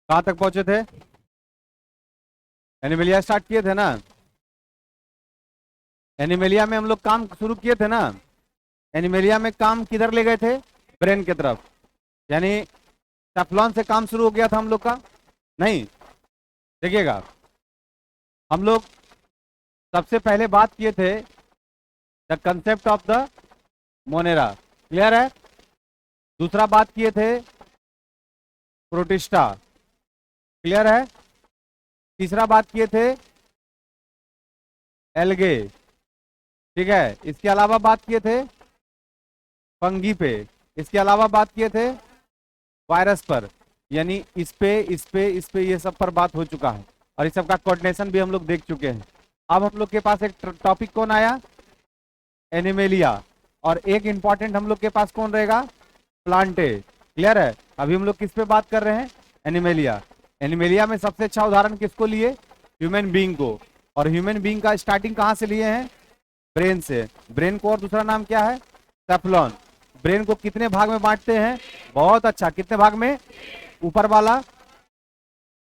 कहां तक पहुंचे थे? एनिमेलिया स्टार्ट किए थे ना? एनिमेलिया में हम लोग काम शुरू किए थे ना? एनिमेलिया में काम किधर ले गए थे? ब्रेन की तरफ। यानी टेफ्लॉन से काम शुरू हो गया था हम लोग का। नहीं, देखिएगा, हम लोग सबसे पहले बात किए थे the concept of the Monera. Clear है? दूसरा बात किए थे प्रोटिस्टा। क्लियर है? तीसरा बात किए थे एल्गे। ठीक है, इसके अलावा बात किए थे फंगी पे। इसके अलावा बात किए थे वायरस पर। यानी इस पे ये सब पर बात हो चुका है, और इस सब का कोऑर्डिनेशन भी हम लोग देख चुके हैं। अब हम लोग के पास एक टॉपिक कौन आया? एनिमेलिया। और एक इंपॉर्टेंट हम लोग के पास कौन रहेगा? प्लांटे। क्लियर है? अभी हम लोग किस पे बात कर रहे हैं? एनिमेलिया। एनिमेलिया में सबसे अच्छा उदाहरण किसको लिए? ह्यूमन बीइंग को। और ह्यूमन बीइंग का स्टार्टिंग कहां से लिए हैं? ब्रेन से। ब्रेन को और दूसरा नाम क्या है? टेफ्लॉन। ब्रेन को कितने भाग में बांटते हैं? बहुत अच्छा, कितने भाग में? ऊपर वाला,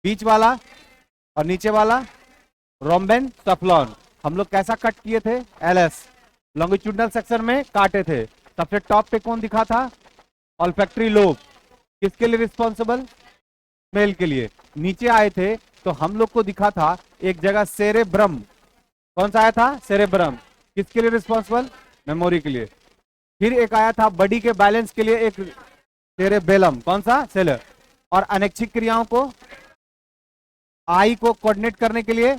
बीच वाला और नीचे वाला। रोम्बेन टेफ्लॉन। हम लोग कैसा कट किए थे? एलएस, लॉन्गिट्यूडनल सेक्शन में काटे थे। सबसे टॉप पे कौन दिखा था? Olfactory lobe. किसके लिए रिस्पॉन्सिबल? स्मेल के लिए। नीचे आए थे तो हम लोग को दिखा था एक जगह सेरेब्रम। कौन सा आया था? सेरेब्रम। किसके लिए रिस्पॉन्सिबल? मेमोरी के लिए। फिर एक आया था बॉडी के बैलेंस के लिए, एक सेरेबेलम। कौन सा? सेल। और अनैच्छिक क्रियाओं को, आई को कोऑर्डिनेट करने के लिए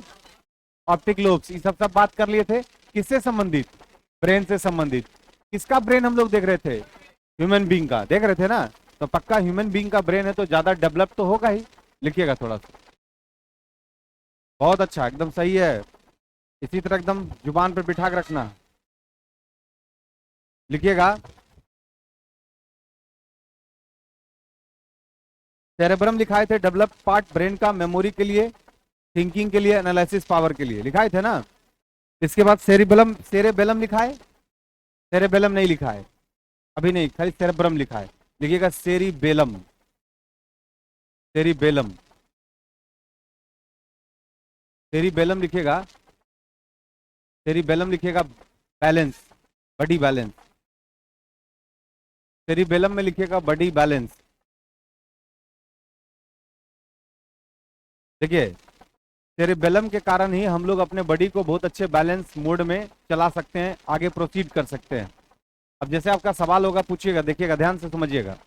ऑप्टिक लोब्स। ये सब बात कर लिए थे। किससे संबंधित? ब्रेन से संबंधित। किसका ब्रेन हम लोग देख रहे थे? ह्यूमन बीइंग का देख रहे थे ना? तो पक्का ह्यूमन बीइंग का ब्रेन है तो ज्यादा डेवलप तो होगा ही। लिखिएगा थोड़ा सा। बहुत अच्छा, एकदम सही है। इसी तरह एकदम जुबान पर बिठा कर रखना। लिखिएगा, सेरेब्रम लिखाए थे डेवलप पार्ट ब्रेन का, मेमोरी के लिए, थिंकिंग के लिए, एनालिसिस पावर के लिए लिखाए थे ना? इसके बाद सेरिबेलम, सेरेबेलम लिखा है? सेरेबेलम नहीं लिखा है अभी, नहीं, खाली सेरेब्रम लिखा है। लिखिएगा सेरिबेलम। सेरिबेलम, सेरिबेलम लिखिएगा। सेरिबेलम लिखिएगा बैलेंस, बॉडी बैलेंस। सेरिबेलम में लिखिएगा बॉडी बैलेंस। देखिए, सेरिबेलम के कारण ही हम लोग अपने बॉडी को बहुत अच्छे बैलेंस मोड में चला सकते हैं, आगे प्रोसीड कर सकते हैं। अब जैसे आपका सवाल होगा, पूछिएगा, देखिएगा, ध्यान से समझिएगा।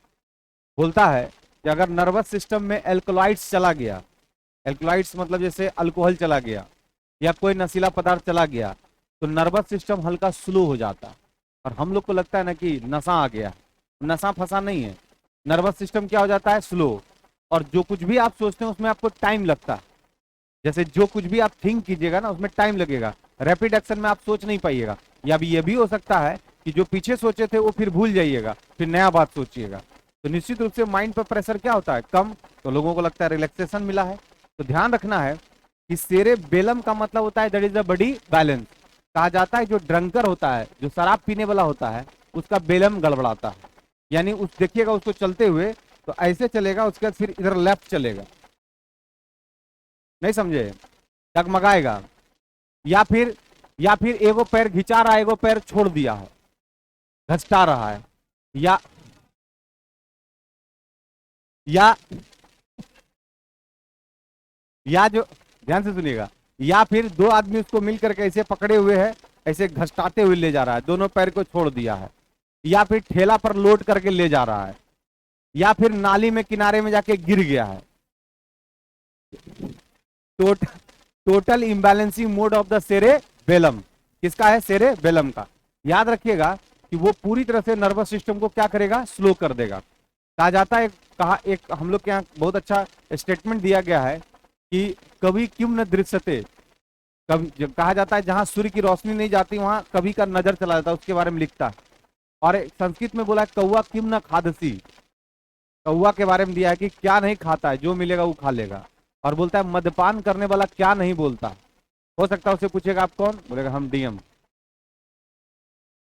बोलता है कि अगर नर्वस सिस्टम में एल्कोलाइड्स चला गया, एल्कोलाइड्स मतलब जैसे अल्कोहल चला गया या कोई नशीला पदार्थ चला गया, तो नर्वस सिस्टम हल्का स्लो हो जाता है। और हम लोग को लगता है ना कि नशा आ गया। नशा फंसा नहीं है, नर्वस सिस्टम क्या हो जाता है? स्लो। और जो कुछ भी आप सोचते हैं उसमें आपको टाइम लगता है। जैसे जो कुछ भी आप थिंक कीजिएगा ना, उसमें टाइम लगेगा। रैपिड एक्शन में आप सोच नहीं पाइएगा। या भी ये भी हो सकता है कि जो पीछे सोचे थे वो फिर भूल जाइएगा, फिर नया बात सोचिएगा। तो निश्चित रूप से माइंड पर प्रेशर क्या होता है? कम। तो लोगों को लगता है रिलैक्सेशन मिला है। तो ध्यान रखना है कि सेरेबेलम का मतलब होता है that is the body balance. कहा जाता है जो ड्रंकर होता है, जो शराब पीने वाला होता है, उसका बेलम गड़बड़ाता है। यानी उस, देखिएगा उसको चलते हुए तो ऐसे चलेगा, उसके बाद फिर इधर लेफ्ट चलेगा, नहीं समझे? डगमगाएगा। या फिर, या फिर एगो पैर घिंचा रहा है, एगो पैर छोड़ दिया है, घसटा रहा है। या या या जो, ध्यान से सुनिएगा, या फिर दो आदमी उसको मिल करके ऐसे पकड़े हुए हैं, ऐसे घसटाते हुए ले जा रहा है, दोनों पैर को छोड़ दिया है। या फिर ठेला पर लोड करके ले जा रहा है। या फिर नाली में किनारे में जाके गिर गया है। Tot, total imbalancing mode of the cerebellum. किसका है? सेरेबेलम का। याद रखिएगा कि वो पूरी तरह से नर्वस सिस्टम को क्या करेगा? स्लो कर देगा। कहा जाता है, कहा एक हम लोग के यहाँ बहुत अच्छा स्टेटमेंट दिया गया है कि कभी क्यों न दृश्यते। कभी कहा जाता है जहां सूर्य की रोशनी नहीं जाती वहां कभी का नजर चला जाता है, उसके बारे में लिखता है। और संस्कृत में बोला है कौवा किम न खादसी। कौवा के बारे में दिया है कि क्या नहीं खाता है, जो मिलेगा वो खा लेगा। और बोलता है मद्यपान करने वाला क्या नहीं बोलता। हो सकता है उससे पूछेगा आप कौन, बोलेगा हम डीएम।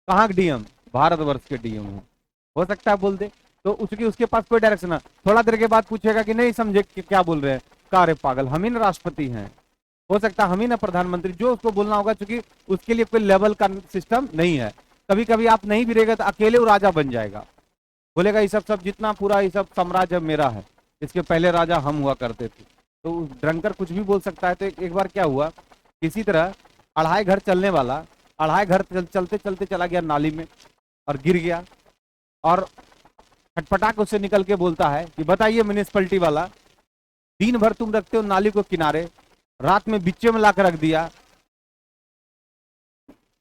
कहाँ के डीएम? भारतवर्ष के डीएम हो सकता है बोल दे। तो उसकी उसके पास कोई डायरेक्शन है। थोड़ा देर के बाद पूछेगा कि नहीं समझे कि क्या बोल रहे हैं, का रे पागल, हम ही ना राष्ट्रपति हैं, हो सकता है हम ही ना प्रधानमंत्री, जो उसको बोलना होगा, क्योंकि उसके लिए कोई लेवल का सिस्टम नहीं है। कभी कभी आप नहीं भी रहेगा तो अकेले वो राजा बन जाएगा, बोलेगा ये सब सब जितना पूरा ये सब साम्राज्य मेरा है, इसके पहले राजा हम हुआ करते थे। तो ड्रंकर कुछ भी बोल सकता है। तो एक बार क्या हुआ, किसी तरह अढ़ाई घर चलने वाला अढ़ाई घर चलते चलते चला गया नाली में और गिर गया, और खटपटा के उससे निकल के बोलता है कि बताइए म्यूनिसपैलिटी वाला, दिन भर तुम रखते हो नाली को किनारे, रात में बीचे में लाकर रख दिया,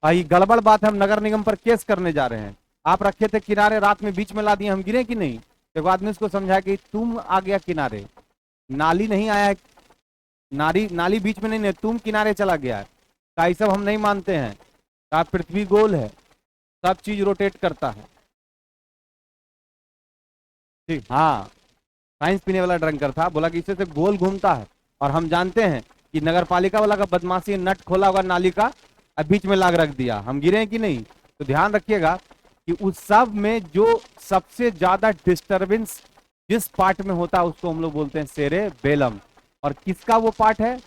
ये गड़बड़ बात है, हम नगर निगम पर केस करने जा रहे हैं, आप रखे थे किनारे, रात में बीच में ला दिए, हम गिरे कि नहीं। एक आदमी उसको समझाया कि तुम आ गया किनारे, नाली नहीं आया है, नाली बीच में नहीं है, तुम किनारे चला गया है। कहा ये सब हम नहीं मानते हैं, कहा पृथ्वी गोल है, सब चीज रोटेट करता है। ठीक, हाँ, साइंस पीने वाला ड्रंकर था, बोला कि इससे से गोल घूमता है, और हम जानते हैं कि नगर पालिका वाला का बदमाशी, नट खोला होगा नाली का, अब बीच में लाग रख दिया, हम गिरे हैं कि नहीं। तो ध्यान रखिएगा कि उस सब में जो सबसे ज्यादा डिस्टरबेंस जिस पार्ट में होता है उसको हम लोग बोलते हैं सेरेबेलम। और किसका वो पार्ट है,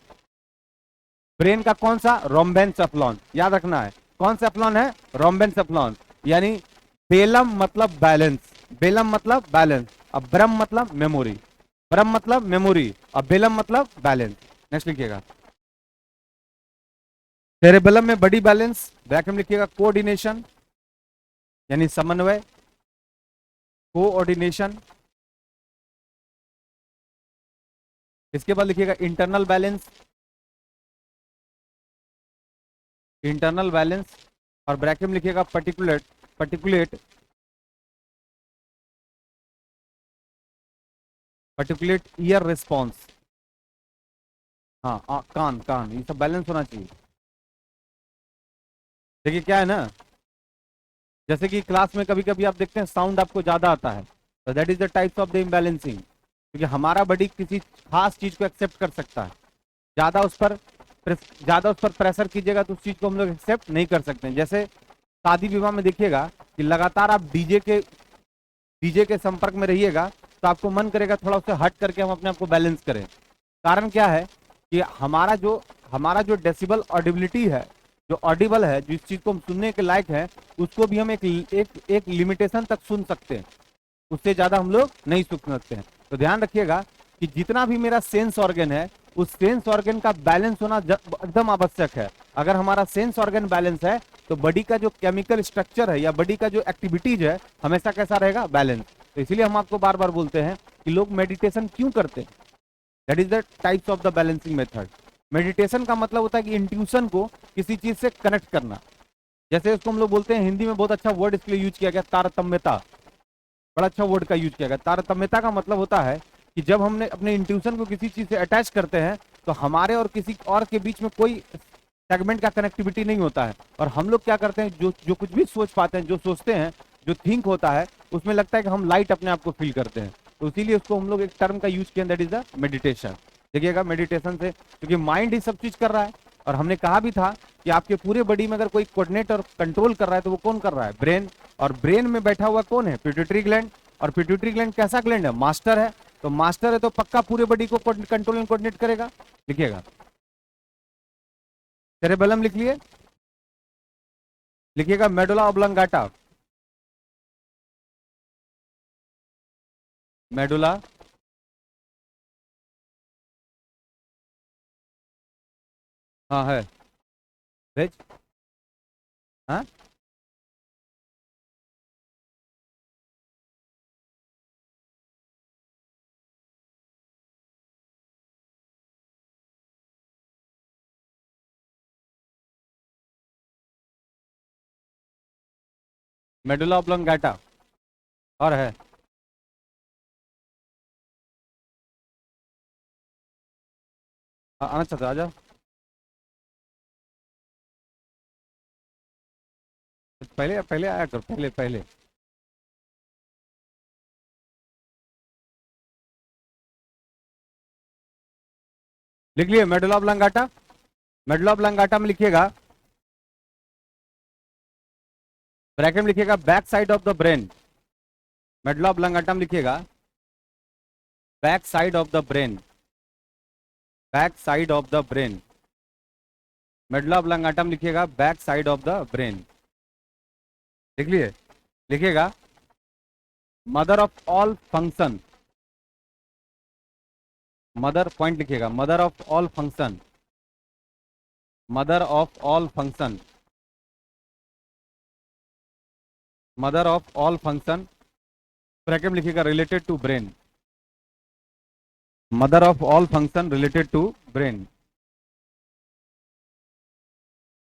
ब्रेन का, कौन सा, रोम्बेनसेफ्लॉन, याद रखना है, कौन सा एफ्लॉन है, रोम्बेनसेफ्लॉन। यानी बेलम मतलब बैलेंस, बेलम मतलब बैलेंस, अब ब्रह्म मतलब मेमोरी, ब्रह्म मतलब मेमोरी, और बेलम मतलब बैलेंस। नेक्स्ट लिखिएगा, सेरेबेलम में बड़ी बैलेंस, ब्रैकेट में लिखिएगा कोऑर्डिनेशन यानी समन्वय, कोऑर्डिनेशन। इसके बाद लिखिएगा इंटरनल बैलेंस, इंटरनल बैलेंस, और ब्रैकेट में लिखिएगा particulate, particulate, particulate year response. हाँ, कान कान, ये सब बैलेंस होना चाहिए। देखिए क्या है ना, जैसे कि क्लास में कभी कभी आप देखते हैं साउंड आपको ज्यादा आता है, तो that is the types of the imbalancing, क्योंकि हमारा बॉडी किसी खास चीज को एक्सेप्ट कर सकता है, ज्यादा उस पर ज्यादा उस पर प्रेशर कीजिएगा तो उस चीज को हम लोग एक्सेप्ट नहीं कर सकते हैं। जैसे शादी विवाह में देखिएगा कि लगातार आप डीजे के संपर्क में रहिएगा तो आपको मन करेगा थोड़ा उससे हट करके हम अपने आप को बैलेंस करें। कारण क्या है कि हमारा जो डेसिबल ऑडिबिलिटी है, जो ऑडिबल है, जिस चीज को हम सुनने के लायक है, उसको भी हम एक लिमिटेशन तक सुन सकते हैं, उससे ज्यादा हम लोग नहीं सुन सकते हैं। तो ध्यान रखिएगा कि जितना भी मेरा सेंस ऑर्गन है, उस सेंस ऑर्गन का बैलेंस होना एकदम आवश्यक है। अगर हमारा सेंस ऑर्गन बैलेंस है तो बॉडी का जो केमिकल स्ट्रक्चर है या बॉडी का जो एक्टिविटीज है हमेशा कैसा रहेगा, बैलेंस। तो इसीलिए हम आपको बार बार बोलते हैं कि लोग मेडिटेशन क्यों करते हैं, that is the types of the balancing method. Meditation का मतलब होता है कि इंट्यूशन को किसी चीज से कनेक्ट करना। जैसे उसको हम लोग बोलते हैं, हिंदी में बहुत अच्छा वर्ड इसके लिए यूज किया गया, तारतम्यता, बड़ा अच्छा वर्ड का यूज किया गया। तारतम्यता का मतलब होता है कि जब हमने अपने इंट्यूशन को किसी चीज से अटैच करते हैं तो हमारे और किसी और के बीच में कोई सेगमेंट का कनेक्टिविटी नहीं होता है, और हम लोग क्या करते हैं, जो जो कुछ भी सोच पाते हैं, जो सोचते हैं, जो थिंक होता है, उसमें लगता है कि हम लाइट अपने आप को फील करते हैं। तो इसीलिए उसको हम लोग एक टर्म का यूज किया, दैट इज द मेडिटेशन। देखिएगा मेडिटेशन से, क्योंकि माइंड ही सब चीज कर रहा है, और हमने कहा भी था कि आपके पूरे बॉडी में अगर कोई कोऑर्डिनेट और कंट्रोल कर रहा है तो वो कौन कर रहा है, ब्रेन। और ब्रेन में बैठा हुआ कौन है, पिट्यूटरी ग्लैंड। और पिट्यूटरी ग्लैंड कैसा ग्लैंड है, मास्टर है। तो मास्टर है तो पक्का पूरे बॉडी को कंट्रोल एंड कोऑर्डिनेट करेगा। लिखिएगा, सेरेबेलम लिख लिए, लिखिएगा मेडुला ऑब्लंगाटा, मेडुला हाँ है, भेज, हाँ, मेडुला ऑब्लंगाटा, और है, आना चाहता, आ जाओ, पहले पहले आया करो, पहले पहले। लिख लिए मेडुला ऑब्लंगाटा, मेडुला ऑब्लंगाटा में लिखिएगा, ब्रैकेट में लिखिएगा back side of the brain, medulla oblongata लिखिएगा back side of the brain, back side of the brain. Medulla oblongata लिखिएगा back side of the brain. लिख लिए, लिखिएगा mother of all function, mother point लिखिएगा mother of all function, mother of all function, mother of all function bracket में लिखिएगा related to brain, mother of all function related to brain.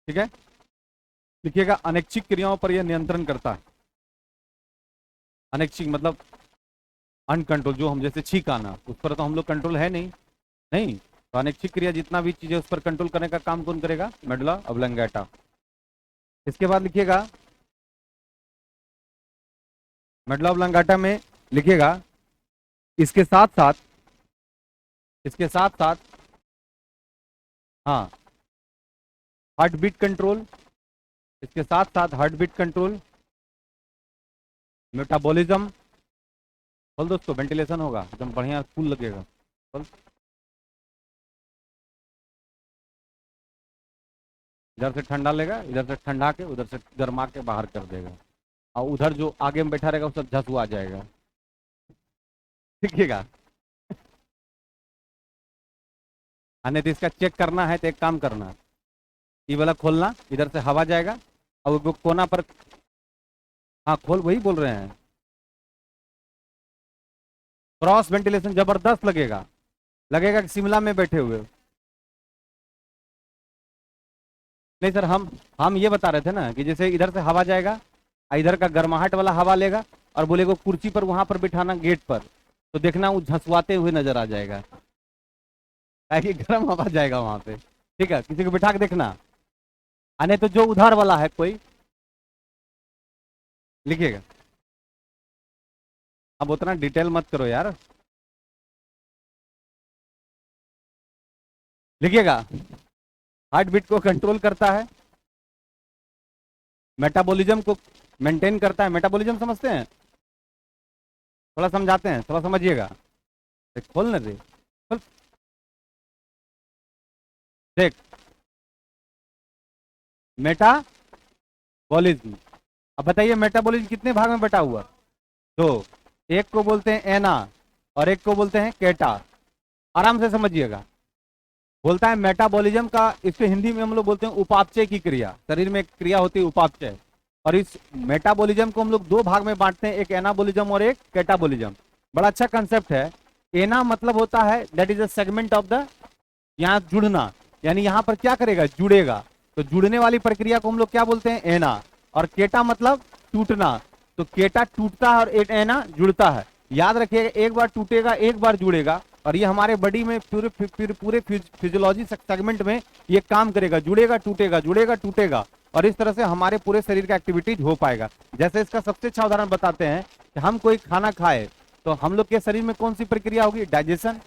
ठीक है, लिखिएगा अनैच्छिक क्रियाओं पर यह नियंत्रण करता है। अनैच्छिक मतलब अनकंट्रोल, जो हम जैसे छींक आना, उस पर तो हम लोग कंट्रोल है नहीं, नहीं तो अनैच्छिक क्रिया जितना भी चीजें उस पर कंट्रोल करने का काम कौन करेगा? Medulla oblongata. इसके बाद लिखिएगा मेडुला ऑब्लंगेटा में लिखिएगा इसके साथ साथ, इसके साथ साथ हाँ हार्ट बीट कंट्रोल, इसके साथ साथ हार्ट बीट कंट्रोल, मेटाबॉलिज्म, बोल दोस्तों वेंटिलेशन होगा एकदम बढ़िया फूल लगेगा, बोल। इधर से ठंडा लेगा, इधर से ठंडा के उधर से गर्मा के बाहर कर देगा, और उधर जो आगे में बैठा रहेगा उसका झसुआ जाएगा। देखिएगा, नहीं तो इसका चेक करना है तो एक काम करना, ये वाला खोलना, इधर से हवा जाएगा और वो कोना पर, हाँ खोल, वही बोल रहे हैं, क्रॉस वेंटिलेशन जबरदस्त लगेगा, लगेगा कि शिमला में बैठे हुए। नहीं सर, हम ये बता रहे थे ना कि जैसे इधर से हवा जाएगा, इधर का गर्माहट वाला हवा लेगा और बोलेगा कुर्सी पर वहां पर बिठाना गेट पर, तो देखना वो झसवाते हुए नजर आ जाएगा, ताकि गर्म हवा जाएगा वहां पे। ठीक है, किसी को बिठा के देखना, नहीं तो जो उधार वाला है कोई, लिखिएगा। अब उतना डिटेल मत करो यार, लिखिएगा हार्ट बीट को कंट्रोल करता है, मेटाबॉलिज्म को मेंटेन करता है। मेटाबॉलिज्म समझते हैं? थोड़ा समझाते हैं, थोड़ा समझिएगा। खोल ना दे, खोल। देख, मेटाबॉलिज्म, अब बताइए मेटाबॉलिज्म कितने भाग में बटा हुआ? दो, एक को बोलते हैं एना और एक को बोलते हैं केटा। आराम से समझिएगा, बोलता है मेटाबॉलिज्म का, इसको हिंदी में हम लोग बोलते हैं उपापचय की क्रिया, शरीर में एक क्रिया होती है उपापचय, और इस मेटाबॉलिज्म को हम लोग दो भाग में बांटते हैं, एक एनाबॉलिज्म और एक कैटाबॉलिज्म। बड़ा अच्छा कंसेप्ट है। एना मतलब होता है that is a segment of the, यहाँ जुड़ना, यानी यहाँ पर क्या करेगा? जुड़ेगा, तो जुड़ने वाली प्रक्रिया को हम लोग क्या बोलते हैं? एना। और केटा मतलब टूटना, तो केटा टूटता है और एना जुड़ता है। याद रखिएगा, एक बार टूटेगा एक बार जुड़ेगा, और ये हमारे बॉडी में पूरे फिजियोलॉजी सेगमेंट में ये काम करेगा, जुड़ेगा टूटेगा, जुड़ेगा टूटेगा, और इस तरह से हमारे पूरे शरीर का एक्टिविटीज हो पाएगा। जैसे इसका सबसे अच्छा उदाहरण बताते हैं कि हम कोई खाना खाए तो हम लोग के शरीर में कौन सी प्रक्रिया होगी? डाइजेशन।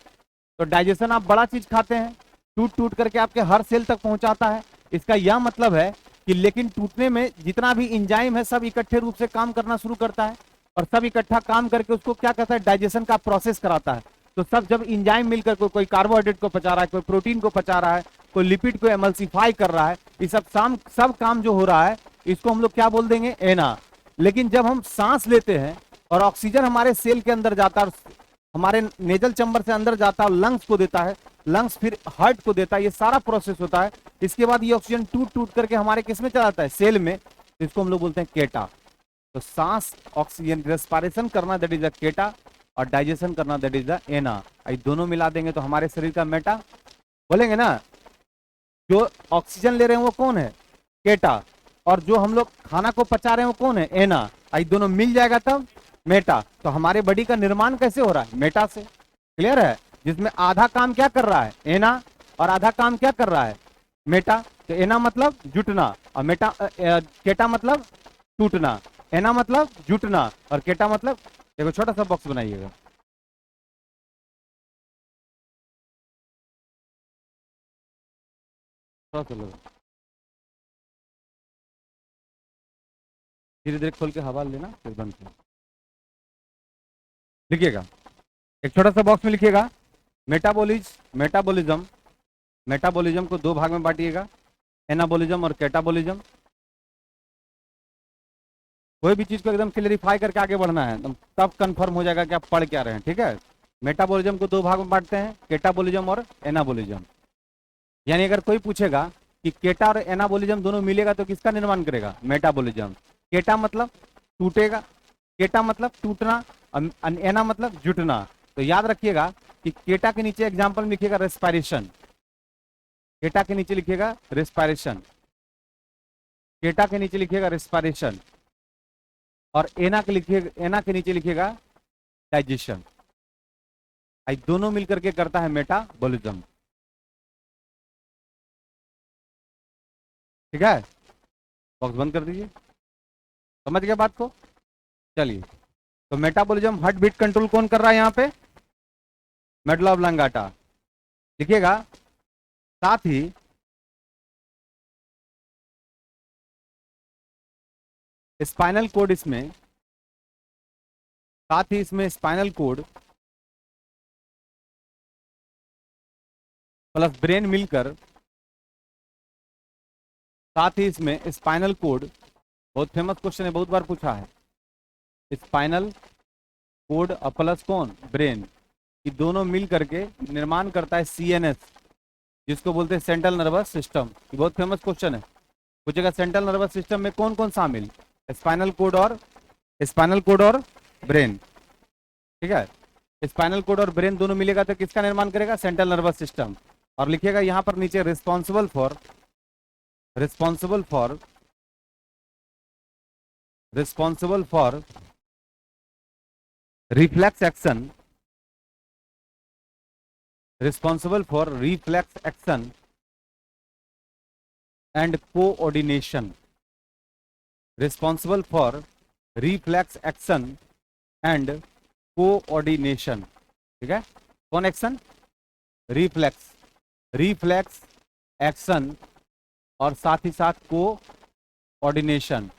तो डाइजेशन, आप बड़ा चीज खाते हैं, टूट टूट करके आपके हर सेल तक पहुंचाता है। इसका यह मतलब है कि लेकिन टूटने में जितना भी इंजाइम है सब इकट्ठे रूप से काम करना शुरू करता है, और सब इकट्ठा काम करके उसको क्या कहता है? डाइजेशन का प्रोसेस कराता है। तो सब जब इंजाइम मिलकर कोई कार्बोहाइड्रेट को पचा रहा है, कोई प्रोटीन को पचा रहा है, कोई लिपिड को एमल्सिफाई कर रहा है, ये सब काम जो हो रहा है इसको हम लोग क्या बोल देंगे? एना। लेकिन जब हम सांस लेते हैं और ऑक्सीजन हमारे सेल के अंदर जाता है, हमारे नेजल चैम्बर से अंदर जाता है, लंग्स को देता है, लंग्स फिर हार्ट को देता है, ये सारा प्रोसेस होता है। इसके बाद ये ऑक्सीजन टूट टूट करके हमारे किस में चला जाता है? सेल में। तो इसको हम लोग बोलते हैं केटा। तो सांस, ऑक्सीजन, रेस्पिरेशन करना दैट इज द केटा, और डाइजेशन करना दैट इज द एना। ये दोनों मिला देंगे तो हमारे शरीर का मेटा बोलेंगे ना। जो ऑक्सीजन ले रहे हैं वो कौन है? केटा, और जो हम लोग खाना को पचा रहे हैं वो कौन है? एना। ये दोनों मिल जाएगा तब मेटा। तो हमारे बॉडी का निर्माण कैसे हो रहा है? मेटा से। क्लियर है? जिसमें आधा काम क्या कर रहा है? एना, और आधा काम क्या कर रहा है? मेटा। तो एना मतलब जुटना, और मेटा केटा मतलब टूटना। एना मतलब जुटना और केटा मतलब, देखो छोटा सा बॉक्स बनाइएगा, थोड़ा सा लो, धीरे धीरे खोल के हवा लेना, फिर बंद कर। लिखिएगा, एक छोटा सा बॉक्स में लिखिएगा मेटाबॉलिज्म। मेटाबॉलिज्म को दो भाग में बांटिएगा, एनाबॉलिज्म और कैटाबॉलिज्म। कोई भी चीज को एकदम क्लेरिफाई करके आगे बढ़ना है, तब कंफर्म हो जाएगा कि आप पढ़ क्या रहे हैं। ठीक है, मेटाबॉलिज्म को दो भाग में बांटते हैं, कैटाबॉलिज्म और एनाबॉलिज्म। यानी अगर कोई पूछेगा कि केटा और एनाबॉलिज्म दोनों मिलेगा तो किसका निर्माण करेगा? मेटाबॉलिज्म। केटा मतलब टूटेगा, केटा मतलब टूटना, एना मतलब जुटना। तो याद रखिएगा कि केटा के नीचे एग्जाम्पल में लिखिएगा रेस्पायरेशन, केटा के नीचे लिखिएगा रेस्पायरेशन, केटा के नीचे लिखिएगा रेस्पायरेशन, और एना के नीचे लिखिएगा डाइजेशन। दोनों मिलकर के करता है मेटाबॉलिज्म। ठीक है, बॉक्स बंद कर दीजिए। समझ गया बात को? चलिए, तो मेटाबॉलिज्म हार्ट बीट कंट्रोल कौन कर रहा है यहाँ पे? Medulla oblongata. लिखिएगा, साथ ही स्पाइनल कोड इसमें, साथ ही इसमें स्पाइनल कोड प्लस ब्रेन मिलकर, साथ ही इसमें स्पाइनल कोड, बहुत फेमस क्वेश्चन है, बहुत बार पूछा है, स्पाइनल कोड और प्लस कौन? ब्रेन, ये दोनों मिल करके निर्माण करता है सीएनएस, जिसको बोलते हैं सेंट्रल नर्वस सिस्टम। ये बहुत फेमस क्वेश्चन है, पूछेगा सेंट्रल नर्वस सिस्टम में कौन कौन शामिल? स्पाइनल कोड और ब्रेन। ठीक है, स्पाइनल कोड और ब्रेन दोनों मिलेगा तो किसका निर्माण करेगा? Central nervous system. और लिखिएगा यहां पर नीचे responsible for reflex action, responsible for reflex action and coordination, responsible for reflex action and coordination। ठीक है, कौन एक्शन? रिफ्लेक्स एक्शन और साथ ही साथ कोऑर्डिनेशन।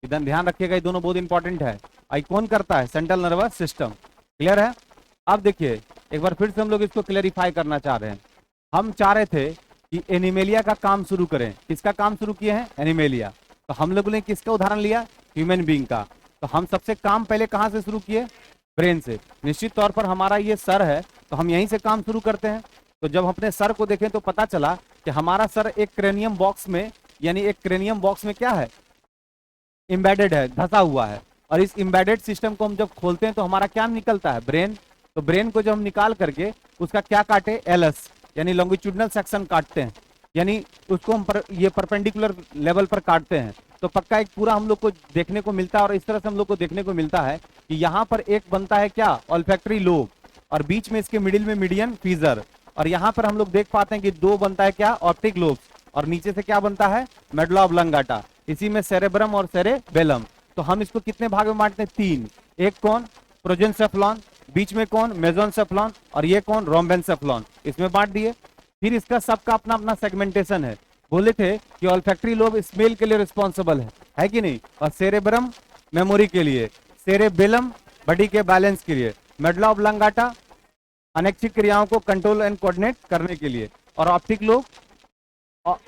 इधर ध्यान रखिएगा, ये दोनों बहुत इंपॉर्टेंट है। आई कौन करता है? Central nervous system. क्लियर है? अब देखिए, एक बार फिर से हम लोग इसको क्लेरिफाई करना चाह रहे हैं। हम चाह रहे थे कि एनिमेलिया का काम शुरू करें। किसका काम शुरू किए हैं? एनिमेलिया। तो हम लोगों ने किसका उदाहरण लिया? ह्यूमन बीइंग का। तो हम सबसे काम पहले कहां से शुरू किए? ब्रेन से। निश्चित तौर पर हमारा ये सर है, तो हम यहीं से काम शुरू करते हैं। तो जब अपने सर को देखें तो पता चला कि हमारा सर एक क्रेनियम बॉक्स में, यानी एक क्रेनियम बॉक्स में क्या है? एम्बेडेड है, धसा हुआ है। और इस एम्बेडेड सिस्टम को हम जब खोलते हैं तो हमारा क्या निकलता है? ब्रेन। तो ब्रेन को जब हम निकाल करके उसका क्या काटे? एलएस, यानी लॉन्गिट्यूडनल सेक्शन काटते हैं, यानी उसको हम ये परपेंडिकुलर लेवल पर काटते हैं। तो पक्का एक पूरा हम लोग को देखने को मिलता है। और इस तरह से हम लोग को देखने को मिलता है कि यहाँ पर एक बनता है क्या? ऑल्फैक्टरी लोब, और बीच में इसके मिडिल में मीडियन फीजर। और यहाँ पर हम लोग देख पाते हैं कि दो बनता है क्या? Optic lobes. और नीचे से क्या बनता है? Medulla oblongata. इसी में सेरेब्रम और सेरेबेलम। तो हम इसको कितने भाग में बांटते हैं? 3। एक कौन? प्रोजेंसेफ्लॉन, बीच में कौन? मेसोनसेफ्लॉन, और ये कौन? रोम्बेनसेफ्लॉन। इसमें बांट दिए। फिर इसका सबका अपना अपना सेगमेंटेशन है। बोले थे कि ऑल्फैक्टरी लोब स्मेल के लिए रिस्पॉन्सिबल है कि नहीं? और सेरेब्रम मेमोरी के लिए, सेरेबेलम बॉडी के बैलेंस के लिए, मेडुला ऑब्लांगाटा अनैच्छिक क्रियाओं को कंट्रोल एंड कोऑर्डिनेट करने के लिए, और ऑप्टिक लोब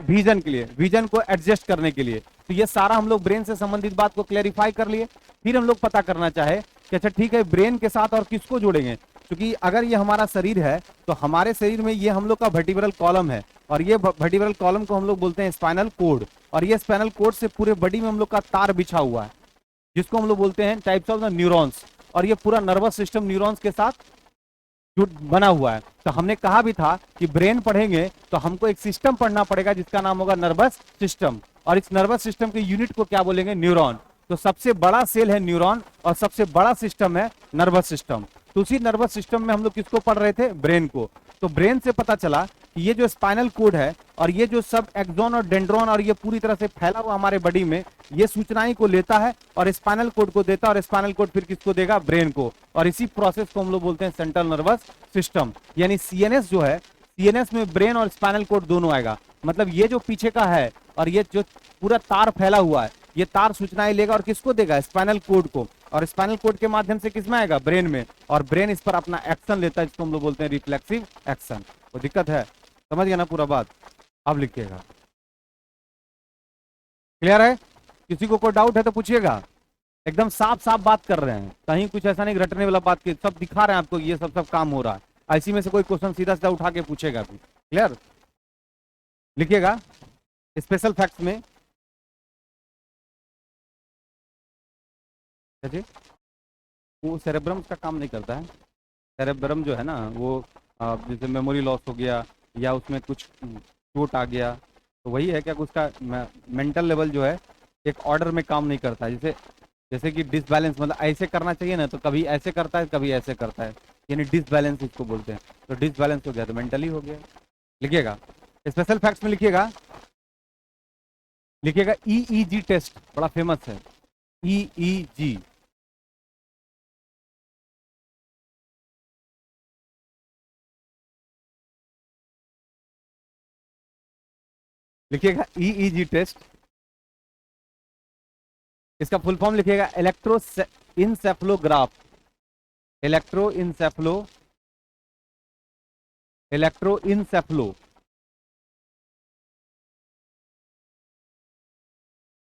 विजन के लिए, विजन को एडजस्ट करने के लिए। तो ये सारा हम लोग ब्रेन से संबंधित बात को क्लैरिफाई कर लिए। फिर हम लोग पता करना चाहे कि अच्छा ठीक है, ब्रेन के साथ और किसको जोड़ेंगे? क्योंकि अगर ये हमारा शरीर है तो हमारे शरीर में ये हम लोग का वर्टिब्रल कॉलम है, और ये वर्टिब्रल कॉलम को हम लोग बोलते हैं स्पाइनल कोड। और ये स्पाइनल कोड से पूरे बॉडी में हम लोग का तार बिछा हुआ है, जिसको हम लोग बोलते हैं टाइप्स ऑफ द न्यूरॉन्स। और ये पूरा नर्वस सिस्टम न्यूरॉन्स के साथ बना हुआ है। तो हमने कहा भी था कि ब्रेन पढ़ेंगे तो हमको एक सिस्टम पढ़ना पड़ेगा जिसका नाम होगा नर्वस सिस्टम। और इस नर्वस सिस्टम के यूनिट को क्या बोलेंगे? न्यूरॉन। तो सबसे बड़ा सेल है न्यूरॉन, और सबसे बड़ा सिस्टम है नर्वस सिस्टम। तो उसी नर्वस सिस्टम में हम लोग किसको पढ़ रहे थे? ब्रेन को। तो ब्रेन से पता चला कि ये जो स्पाइनल कोड है, और ये जो सब एक्सॉन और डेंड्रॉन, और ये पूरी तरह से फैला हुआ हमारे बॉडी में, ये सूचनाएं को लेता है और स्पाइनल कोड को देता है, और स्पाइनल कोड फिर किसको देगा? ब्रेन को। और इसी प्रोसेस को हम लोग बोलते हैं सेंट्रल नर्वस सिस्टम। यानी सीएनएस जो है, सीएनएस में ब्रेन और स्पाइनल कोड दोनों आएगा। मतलब ये जो पीछे का है और ये जो पूरा तार फैला हुआ है, ये तार सूचनाएं लेगा और किसको देगा? स्पाइनल कोड को। और स्पाइनल कोड के माध्यम से किसमें आएगा, ब्रेन में, और ब्रेन इस पर अपना एक्शन लेता है जिसको हम लोग बोलते हैं रिफ्लेक्सिव एक्शन। वो दिक्कत है, समझ गया ना पूरा बात। अब लिखिएगा, क्लियर है? किसी को कोई डाउट है तो पूछिएगा। एकदम साफ साफ बात कर रहे हैं, कहीं कुछ ऐसा नहीं रटने वाला बात की, सब दिखा रहे हैं आपको, ये सब सब काम हो रहा है। ऐसी में से कोई क्वेश्चन सीधा सीधा उठा के पूछेगा भी। क्लियर? लिखिएगा स्पेशल फैक्ट्स में जी, वो सेरेब्रम का काम नहीं करता है। सेरेब्रम जो है ना वो जैसे मेमोरी लॉस हो गया या उसमें कुछ चोट आ गया तो वही है क्या, उसका मेंटल लेवल जो है एक ऑर्डर में काम नहीं करता है। जैसे जैसे कि डिसबैलेंस, मतलब ऐसे करना चाहिए ना तो कभी ऐसे करता है कभी ऐसे करता है, यानी डिसबैलेंस इसको बोलते हैं। तो डिसबैलेंस हो गया तो मेंटली हो गया। लिखिएगा स्पेशल फैक्ट्स में, लिखिएगा लिखिएगा ईईजी टेस्ट बड़ा फेमस है, ईईजी। लिखिएगा ईईजी टेस्ट, इसका फुल फॉर्म लिखिएगा इलेक्ट्रो इंसेफ्लोग्राफ, इलेक्ट्रो इंसेफ्लो, इलेक्ट्रो इंसेफ्लो,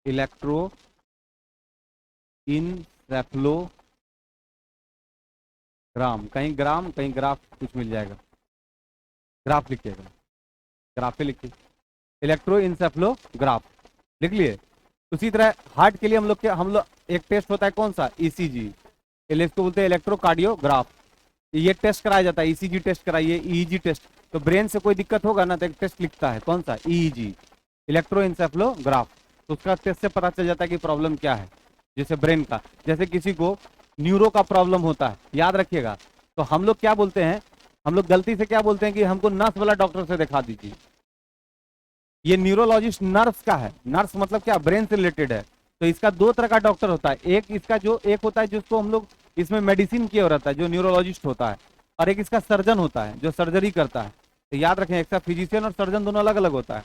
इलेक्ट्रो इंसेफ्लोग्राम, कहीं ग्राम कहीं ग्राफ कुछ मिल जाएगा, ग्राफ लिखिएगा, ग्राफे लिखिए, इलेक्ट्रो इंसेफ्लोग्राफ लिख लिए। उसी तरह हार्ट के लिए हम लोग एक टेस्ट होता है कौन सा, ईसीजी, इसको बोलते हैं इलेक्ट्रोकार्डियोग्राफ। ये टेस्ट कराया जाता है, ईसीजी टेस्ट कराइए, ईईजी टेस्ट। तो ब्रेन से कोई दिक्कत होगा ना तो एक टेस्ट लिखता है कौन सा, ईईजी, इलेक्ट्रोएन्सेफलोग्राफ। तो उसका टेस्ट से पता चल जाता है कि प्रॉब्लम क्या है, जैसे ब्रेन का, जैसे किसी को न्यूरो का प्रॉब्लम होता है, याद रखिएगा। तो हम लोग क्या बोलते हैं, हम लोग गलती से क्या बोलते हैं कि हमको नर्स वाला डॉक्टर से दिखा दीजिए। ये न्यूरोलॉजिस्ट नर्व्स का है, नर्व्स मतलब क्या, ब्रेन से रिलेटेड है। तो इसका दो तरह का डॉक्टर होता है, एक इसका जो एक होता है जिसको हम लोग इसमें मेडिसिन की ओर रहता है जो न्यूरोलॉजिस्ट होता है, और एक इसका सर्जन होता है जो सर्जरी करता है। तो याद रखें, एक फिजिशियन और सर्जन दोनों अलग अलग होता है।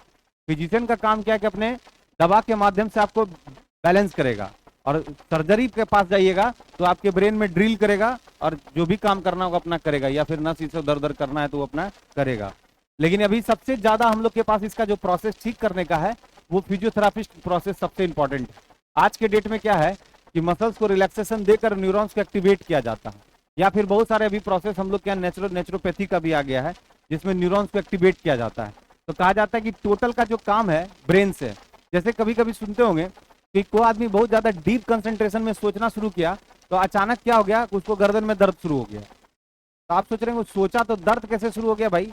फिजिशियन का काम क्या है कि अपने दवा के माध्यम से आपको बैलेंस करेगा, और सर्जरी के पास जाइएगा तो आपके ब्रेन में ड्रिल करेगा और जो भी काम करना होगा अपना करेगा, या फिर नस इसे दर दर करना है तो वो अपना करेगा। लेकिन अभी सबसे ज्यादा हम लोग के पास इसका जो प्रोसेस ठीक करने का है वो फिजियोथेरापिस्ट प्रोसेस सबसे इंपॉर्टेंट है। आज के डेट में क्या है कि मसल्स को रिलैक्सेशन देकर न्यूरॉन्स को एक्टिवेट किया जाता है, या फिर बहुत सारे अभी प्रोसेस हम लोग क्या नेचुरोपैथी का भी आ गया है जिसमें न्यूरॉन्स को एक्टिवेट किया जाता है। तो कहा जाता है कि टोटल का जो काम है ब्रेन से, जैसे कभी कभी सुनते होंगे कि कोई आदमी बहुत ज्यादा डीप कंसंट्रेशन में सोचना शुरू किया तो अचानक क्या हो गया, उसको गर्दन में दर्द शुरू हो गया। तो आप सोच रहे हैं सोचा तो दर्द कैसे शुरू हो गया भाई,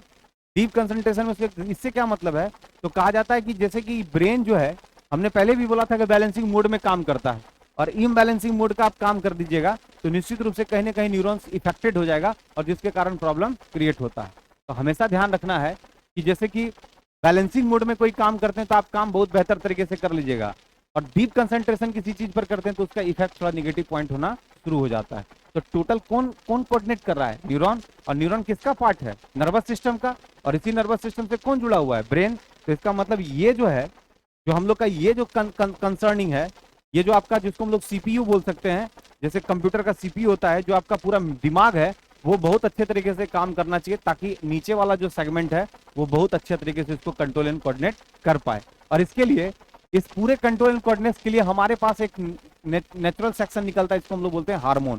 डीप कंसंट्रेशन में इससे क्या मतलब है। तो कहा जाता है कि जैसे कि ब्रेन जो है, हमने पहले भी बोला था कि बैलेंसिंग मोड में काम करता है, और इम्बैलेंसिंग मोड का आप काम कर दीजिएगा तो निश्चित रूप से कहीं ना कहीं न्यूरॉन्स इफेक्टेड हो जाएगा और जिसके कारण प्रॉब्लम क्रिएट होता है। तो हमेशा ध्यान रखना है कि जैसे कि बैलेंसिंग मोड में कोई काम करते हैं तो आप काम बहुत बेहतर तरीके से कर लीजिएगा, और डीप कंसंट्रेशन किसी चीज पर करते हैं तो उसका इफेक्ट थोड़ा निगेटिव पॉइंट होना शुरू हो जाता है। तो टोटल कौन कौन कोऑर्डिनेट कर रहा है, न्यूरॉन। और न्यूरॉन किसका पार्ट है, नर्वस सिस्टम का, और इसी नर्वस सिस्टम से कौन जुड़ा हुआ है, ब्रेन। तो इसका मतलब ये जो है, जो हम लोग का ये जो कंसर्निंग है, ये जो आपका जिसको हम लोग सीपीयू बोल सकते हैं, जैसे कंप्यूटर का सीपीयू होता है, जो आपका पूरा दिमाग है वो बहुत अच्छे तरीके से काम करना चाहिए ताकि नीचे वाला जो सेगमेंट है वो बहुत अच्छे तरीके से इसको कंट्रोल एंड कोऑर्डिनेट कर पाए। और इसके लिए, इस पूरे कंट्रोल एंड कोऑर्डिनेट के लिए हमारे पास एक नेचुरल सेक्शन निकलता है, इसको हम लोग बोलते हैं हार्मोन।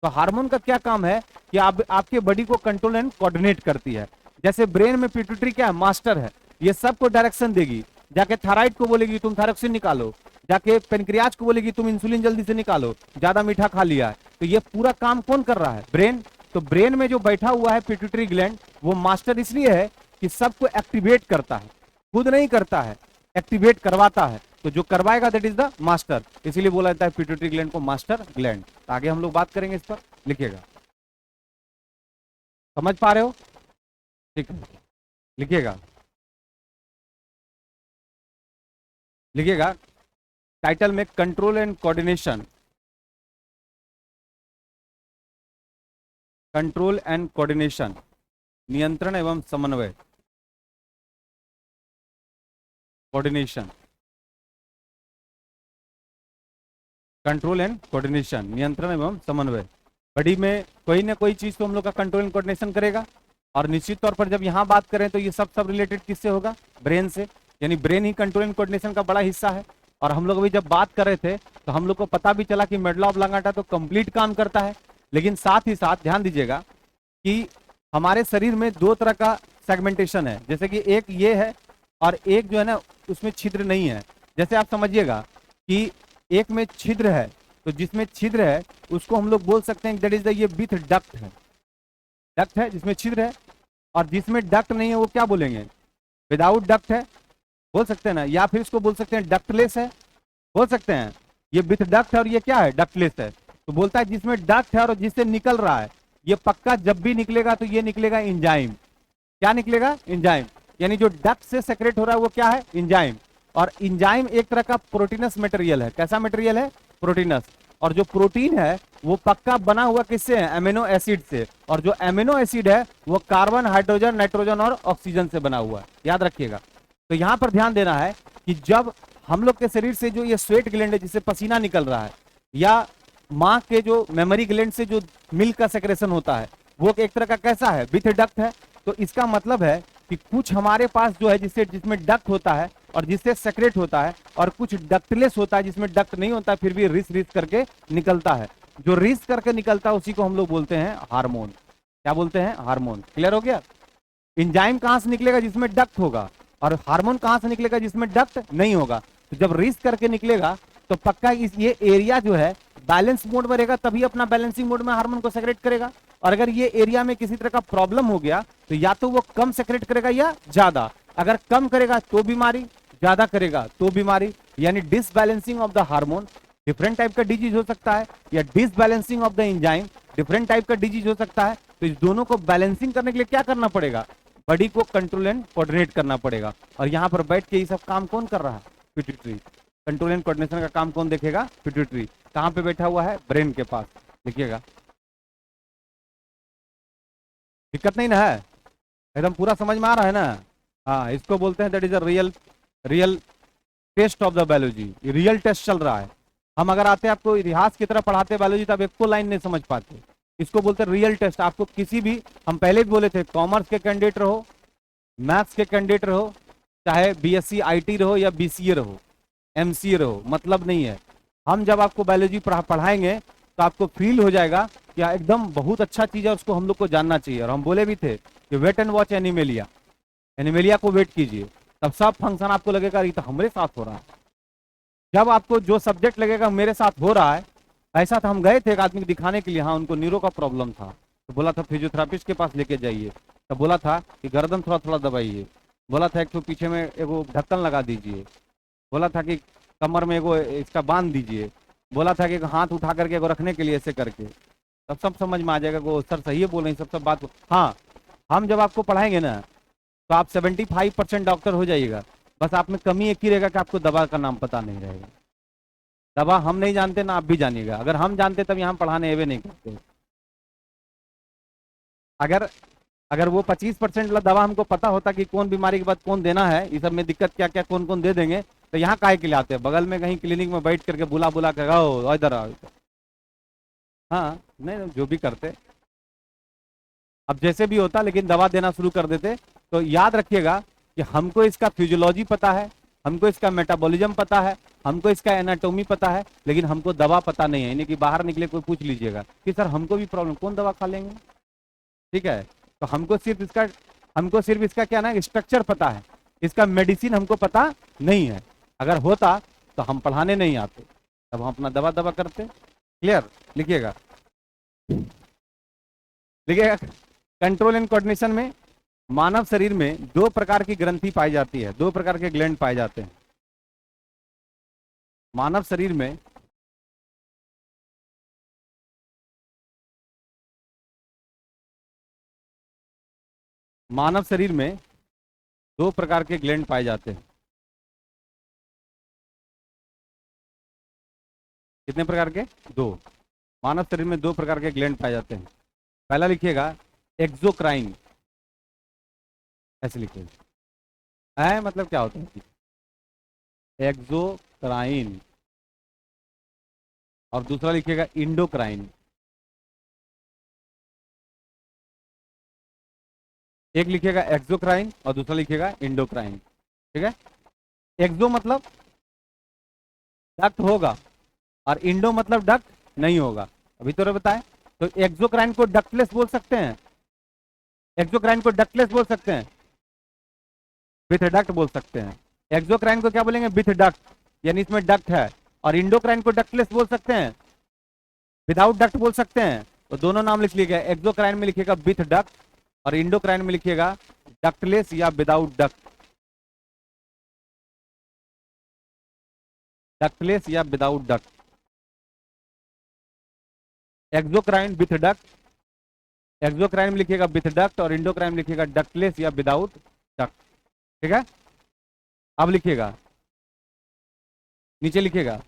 तो हार्मोन का क्या काम है कि आपके बॉडी को कंट्रोल एंड कोऑर्डिनेट करती है। जैसे ब्रेन में पिट्यूटरी क्या है, मास्टर है, ये सबको डायरेक्शन देगी, जाके थायराइड को बोलेगी तुम थायरोक्सिन निकालो, जाके पेनक्रियाज को बोलेगी तुम इंसुलिन जल्दी से निकालो, ज्यादा मीठा खा लिया है। तो ये पूरा काम कौन कर रहा है, ब्रेन। तो ब्रेन में जो बैठा हुआ है पिट्यूटरी ग्लैंड, वो मास्टर इसलिए है कि सबको एक्टिवेट करता है, खुद नहीं करता है, एक्टिवेट करवाता है। तो जो करवाएगा दैट इज द मास्टर, इसीलिए बोला जाता है पिट्यूटरी ग्लैंड को मास्टर ग्लैंड। आगे हम लोग बात करेंगे इस पर, लिखिएगा, समझ पा रहे हो, ठीक है। लिखिएगा, लिखिएगा टाइटल में control and coordination, control and coordination, नियंत्रण एवं समन्वय, कोऑर्डिनेशन। कंट्रोल एंड कोऑर्डिनेशन, नियंत्रण एवं समन्वय। बॉडी में कोई ना कोई चीज तो हम लोग का कंट्रोल एंड कोऑर्डिनेशन करेगा, और निश्चित तौर पर जब यहाँ बात करें तो ये सब रिलेटेड किससे होगा? ब्रेन से, यानी brain he control and coordination का बड़ा हिस्सा है। और हम लोग अभी जब बात कर रहे थे तो हम लोग को पता भी चला कि मेडुला ऑब्लांगेटा तो कंप्लीट काम करता है, लेकिन साथ ही साथ ध्यान दीजिएगा कि हमारे शरीर में दो तरह का सेगमेंटेशन है, जैसे कि एक ये है और एक जो है ना उसमें छिद्र नहीं है। जैसे आप समझिएगा कि एक में छिद्र है, तो जिसमें छिद्र है उसको हम लोग बोल सकते हैं दैट इज द ये विथ डक्ट है, डक्ट है जिसमें छिद्र है। और जिसमें डक्ट नहीं है वो क्या बोलेंगे? विदाउट डक्ट है, बोल सकते हैं ना, या फिर इसको बोल सकते हैं डक्टलेस है, बोल सकते हैं। ये विथ डक्ट है और ये क्या है? डक्टलेस है। तो बोलता है जिसमें डक्ट है और जिससे निकल रहा है, ये पक्का जब भी निकलेगा तो ये निकलेगा एंजाइम। क्या निकलेगा? एंजाइम। यानी जो डक्ट से सेक्रेट हो रहा है वो क्या है? एंजाइम। और एंजाइम एक तरह का प्रोटीनस मटेरियल है। कैसा मटेरियल है? प्रोटीनस। और जो प्रोटीन है वो पक्का बना हुआ किससे है? अमीनो एसिड से। और जो अमीनो एसिड है वो कार्बन, हाइड्रोजन, नाइट्रोजन और ऑक्सीजन से बना हुआ है, याद रखिएगा। तो यहां पर ध्यान देना है कि जब हम लोग के शरीर से जो ये स्वेट ग्लैंड है जिससे पसीना निकल रहा है, या माँ के जो मेमोरी ग्लैंड से जो मिल्क का सेक्रेशन होता है, वो एक तरह का कैसा है? विथ डक्ट है। तो इसका मतलब है कि कुछ हमारे पास जो है जिसमें डक्ट होता है और जिससे सेक्रेट होता है, और कुछ डक्टलेस होता है जिसमें डक्ट नहीं होता फिर भी रिस रिस करके निकलता है। जो रिस करके निकलता है उसी को हम लोग बोलते हैं हार्मोन। क्या बोलते हैं? हार्मोन। क्लियर हो गया? एंजाइम कहां से निकलेगा? जिसमें डक्ट होगा। और हार्मोन कहां से निकलेगा? जिसमें डक्ट नहीं होगा। तो जब रिस करके निकलेगा तो पक्का ये एरिया जो है बैलेंस मोड में रहेगा, तभी अपना बैलेंसिंग मोड में हार्मोन को सेक्रेट करेगा। और अगर ये एरिया में किसी तरह का प्रॉब्लम हो गया तो या तो वो कम सेक्रेट करेगा या ज्यादा। अगर कम करेगा तो बीमारी, ज्यादा करेगा तो बीमारी, यानी disbalancing of the hormone different type का डिजीज हो सकता है, या disbalancing of the enzyme different type का डिजीज हो सकता है। तो इस दोनों को बैलेंसिंग करने के लिए क्या करना पड़ेगा? बॉडी को कंट्रोल एंड कोऑर्डिनेट करना पड़ेगा। और यहां पर बैठ के ये सब काम कौन कर रहा है? पिट्यूटरी। कंट्रोल एंड कोऑर्डिनेशन का काम कौन देखेगा? पिट्यूटरी। कहां पे बैठा हुआ है? ब्रेन के पास। लिखिएगा। दिक्कत नहीं ना है? एकदम पूरा समझ में आ रहा है ना? हाँ, इसको बोलते हैं that is a real real test of the biology. Real test चल रहा है। हम अगर आते आपको इतिहास की तरह पढ़ाते बायोलॉजी तो आप एक को लाइन नहीं समझ पाते। इसको बोलते हैं रियल टेस्ट। आपको किसी भी, हम पहले भी बोले थे, कॉमर्स के कैंडिडेट रहो, मैथ्स के कैंडिडेट रहो, चाहे बीएससी आईटी रहो या बीसीए रहो, एमसीए रहो, मतलब नहीं है। हम जब आपको बायोलॉजी पढ़ाएंगे तो आपको फील हो जाएगा कि एकदम बहुत अच्छा चीज है, उसको हम लोग को जानना चाहिए। और हम बोले भी थे कि wait and watch Animalia, Animalia को वेट कीजिए, तब सब फंक्शन आपको लगेगा ये तो हमारे साथ हो रहा है। जब आपको जो सब्जेक्ट लगेगा मेरे साथ हो रहा है, ऐसा था, हम गए थे एक आदमी को दिखाने के लिए, हाँ उनको न्यूरो का प्रॉब्लम था, तो बोला था फिजियोथेरापिस्ट के पास लेके जाइए। तो बोला था कि गर्दन थोड़ा थोड़ा दबाइए, बोला था एक तो पीछे में एगो ढक्कन लगा दीजिए, बोला था कि कमर में एगो इसका बांध दीजिए, बोला था कि हाथ उठा करके एगो रखने के लिए ऐसे करके, तब सब समझ में आ जाएगा वो सर सही है बोल रहे हैं, सब बात। हाँ, हम जब आपको पढ़ाएंगे ना तो आप 75% डॉक्टर हो जाइएगा। बस आप में कमी एक ही रहेगा कि आपको दवा का नाम पता नहीं रहेगा। दवा हम नहीं जानते ना आप भी जानिएगा, अगर हम जानते तब यहाँ पढ़ाने एवे नहीं करते। अगर अगर वो 25% दवा हमको पता होता कि कौन बीमारी के बाद कौन देना है, इस सब में दिक्कत क्या क्या कौन कौन दे देंगे, तो यहाँ काहे के लिए आते हैं? बगल में कहीं क्लिनिक में बैठ करके बुला बुला कर आओ इधर आओ। हाँ, नहीं जो भी करते, अब जैसे भी होता, लेकिन दवा देना शुरू कर देते। तो याद रखिएगा कि हमको इसका फिजियोलॉजी पता है, हमको इसका मेटाबॉलिज्म पता है, हमको इसका एनाटोमी पता है, लेकिन हमको दवा पता नहीं है। यानी कि बाहर निकले कोई पूछ लीजिएगा कि सर हमको भी प्रॉब्लम, कौन दवा खा लेंगे? ठीक है, तो हमको सिर्फ इसका क्या ना स्ट्रक्चर पता है, इसका मेडिसिन हमको पता नहीं है। अगर होता तो हम पढ़ाने नहीं आते, तब हम अपना दवा दवा करते। क्लियर? लिखिएगा, लिखिएगा। कंट्रोल एंड कोऑर्डिनेशन में मानव शरीर में दो प्रकार की ग्रंथि पाई जाती है, दो प्रकार के ग्लैंड पाए जाते हैं मानव शरीर में। मानव शरीर में दो प्रकार के ग्लैंड पाए जाते हैं। कितने प्रकार के? दो। मानव शरीर में दो प्रकार के ग्लैंड पाए जाते हैं। पहला लिखिएगा एक्सोक्राइन, ऐसे लिखिएगा। है मतलब क्या होता है? एक्सोक्राइन। और दूसरा लिखिएगा इंडोक्राइन। एक लिखिएगा एक्सोक्राइन और दूसरा लिखिएगा इंडोक्राइन। ठीक है, एक्सो मतलब डक्ट होगा और इंडो मतलब डक्ट नहीं होगा। अभी तो बताएं, तो एक्सोक्राइन को डक्टलेस बोल सकते हैं, एक्सोक्राइन को डक्टलेस बोल सकते हैं, विथ डक्ट बोल सकते हैं। एक्सोक्राइन को क्या बोलेंगे? विथ डक्ट, यानी इसमें डक्ट है। और इंडोक्राइन को डक्टलेस बोल सकते हैं, विदाउट डक्ट बोल सकते हैं। तो दोनों नाम लिख लीजिएगा, एक्सोक्राइन में लिखिएगा विथ डक्ट और इंडोक्राइन में लिखिएगा डक्टलेस या विदाउट डक्ट, डक्टलेस या without duct. Exocrine with duct, exocrine में लिखिएगा विथ डक्ट और इंडोक्राइन में लिखिएगा डक्टलेस या विदाउट डक्ट। ठीक है, अब लिखिएगा, नीचे लिखिएगा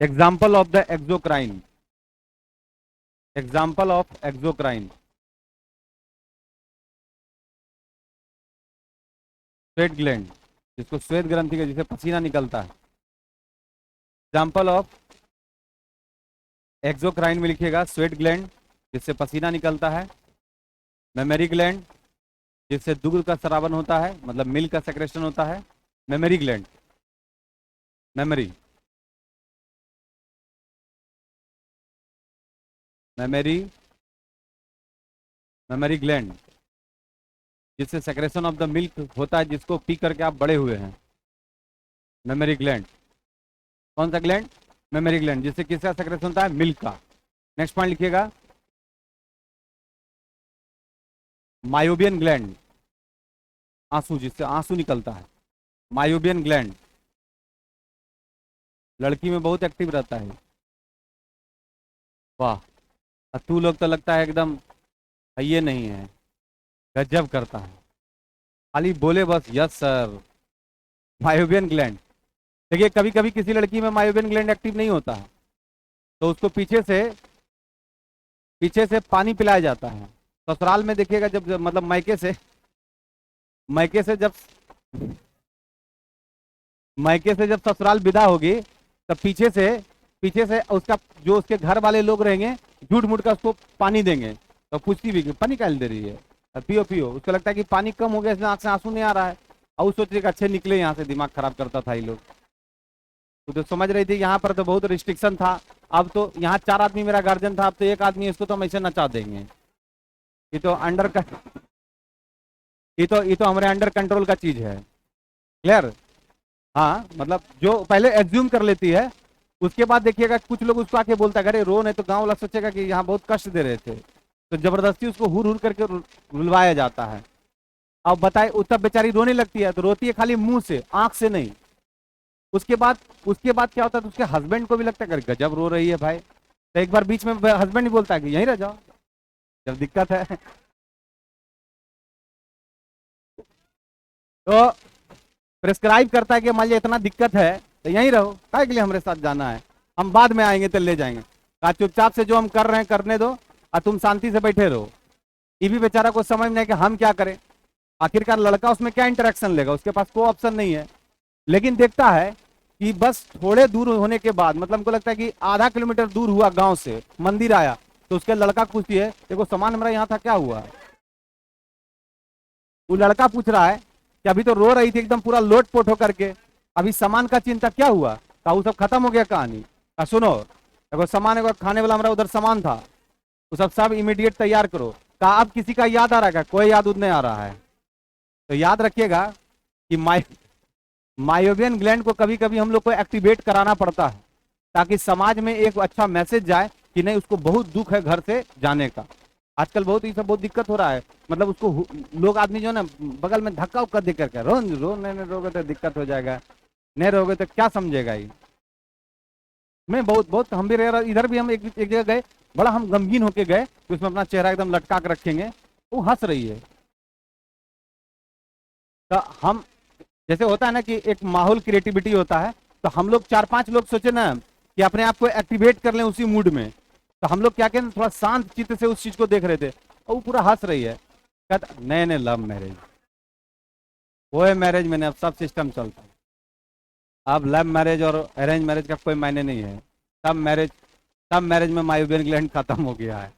example of the exocrine, example of exocrine. Sweat gland, जिसको श्वेत ग्रंथि का, जिसे पसीना निकलता है। एग्जाम्पल ऑफ एक्सोक्राइन में लिखिएगा स्वेट ग्लैंड, जिससे पसीना निकलता है। मेमरी ग्लैंड, जिससे दूध का स्रावन होता है, मतलब मिल्क का सेक्रेशन होता है। Mammary gland, memory, memory, mammary gland, जिससे सेक्रेशन ऑफ द मिल्क होता है, जिसको पी करके आप बड़े हुए हैं। मेमरी ग्लैंड, कौन सा ग्लैंड? मेमरी ग्लैंड, जिससे किसका सेक्रेशन होता है? मिल्क का। नेक्स्ट पॉइंट लिखिएगा मायोबियन ग्लैंड, आंसू, जिससे आंसू निकलता है। मायोबियन ग्लैंड लड़की में बहुत एक्टिव रहता है। वाह, तू लोग तो लगता है एकदम ये नहीं है, गजब करता है, खाली बोले बस यस सर। मायोबियन ग्लैंड, देखिए कभी कभी किसी लड़की में मायोबियन ग्लैंड एक्टिव नहीं होता है, तो उसको पीछे से पानी पिलाया जाता है। ससुराल में देखिएगा, जब मतलब मायके से जब ससुराल विदा होगी, तब पीछे से उसका जो उसके घर वाले लोग रहेंगे, झूठ मूठ का उसको पानी देंगे। तो पूछती भी कि पानी क्या दे रही है, पियो पियो। उसको लगता है कि पानी कम हो गया, इसमें आंख से आंसू नहीं आ रहा है, और उस सोचिए अच्छे निकले यहाँ से। दिमाग खराब करता था ये लोग। तो समझ रही थी, यहाँ पर तो बहुत रिस्ट्रिक्शन था। अब तो यहाँ 4 आदमी मेरा गार्जियन था, अब तो 1 आदमी, इसको तो हम ऐसे नचा देंगे। ये तो हमारे अंडर कंट्रोल का चीज है। क्लियर? हाँ, मतलब जो पहले एज्यूम कर लेती है, उसके बाद देखिएगा कुछ लोग उसको आके बोलता है, अरे रो, नहीं तो गांव वाला सोचेगा कि यहाँ बहुत कष्ट दे रहे थे, तो जबरदस्ती उसको हुर हुर करके रुलवाया जाता है। अब बताए, तब बेचारी रोने लगती है, तो रोती है खाली मुंह से, आंख से नहीं। उसके बाद क्या होता है, तो उसके हस्बैंड को भी लगता है अरे गजब रो रही है भाई। तो एक बार बीच में हस्बैंड ही बोलता है कि यहीं रह जाओ जब दिक्कत है। तो प्रिस्क्राइब करता है कि मान लीजिए इतना दिक्कत है तो यहीं रहो, काय के लिए हमारे साथ जाना है, हम बाद में आएंगे तो ले जाएंगे। कहा चुपचाप से जो हम कर रहे हैं करने दो, और तुम शांति से बैठे रहो। ये भी बेचारा को समझ नहीं है कि हम क्या करें। आखिरकार लड़का उसमें क्या इंटरेक्शन लेगा, उसके पास कोई ऑप्शन नहीं है। लेकिन देखता है कि बस थोड़े दूर होने के बाद, मतलब हमको लगता है कि आधा किलोमीटर दूर हुआ गांव से, मंदिर आया, तो उसके लड़का पूछती है, देखो सामान हमारा यहाँ था, क्या हुआ? वो लड़का पूछ रहा है कि अभी तो रो रही थी एकदम पूरा लोट पोट होकर के, अभी सामान का चिंता क्या हुआ? कहा वो सब खत्म हो गया कहानी। कहा सुनो, देखो सामान, एक खाने वाला हमारा उधर सामान था, वो सब इमीडिएट तैयार करो। कहा अब किसी का याद आ रहा है? कोई याद नहीं आ रहा है। तो याद रखिएगा कि मायोबियन ग्लैंड को कभी कभी हम लोग को एक्टिवेट कराना पड़ता है, ताकि समाज में एक अच्छा मैसेज जाए कि नहीं, उसको बहुत दुख है घर से जाने का। आजकल बहुत, ये सब बहुत दिक्कत हो रहा है। मतलब उसको लोग, आदमी जो है ना, बगल में धक्का उक्का दे करके, रो नहीं रोगे तो दिक्कत हो जाएगा, नहीं रोगे तो क्या समझेगा ये। मैं बहुत हम भी इधर भी हम एक जगह गए, बड़ा हम गमगीन होके गए, तो उसमें अपना चेहरा एकदम लटका कर रखेंगे, वो हंस रही है। तो हम, जैसे होता है ना कि एक माहौल क्रिएटिविटी होता है, तो हम लोग 4-5 लोग सोचे ना कि अपने आप को एक्टिवेट कर लें उसी मूड में, तो हम लोग क्या करें, थोड़ा शांत चित्त से उस चीज को देख रहे थे, और वो पूरा हंस रही है। कहता नए नए लव मैरिज, वो है मैरिज में अब सब सिस्टम चलता है। अब लव मैरिज और अरेंज मैरिज का कोई मायने नहीं है। तब मैरिज, तब मैरिज में मायोबियन ग्लैंड खत्म हो गया है।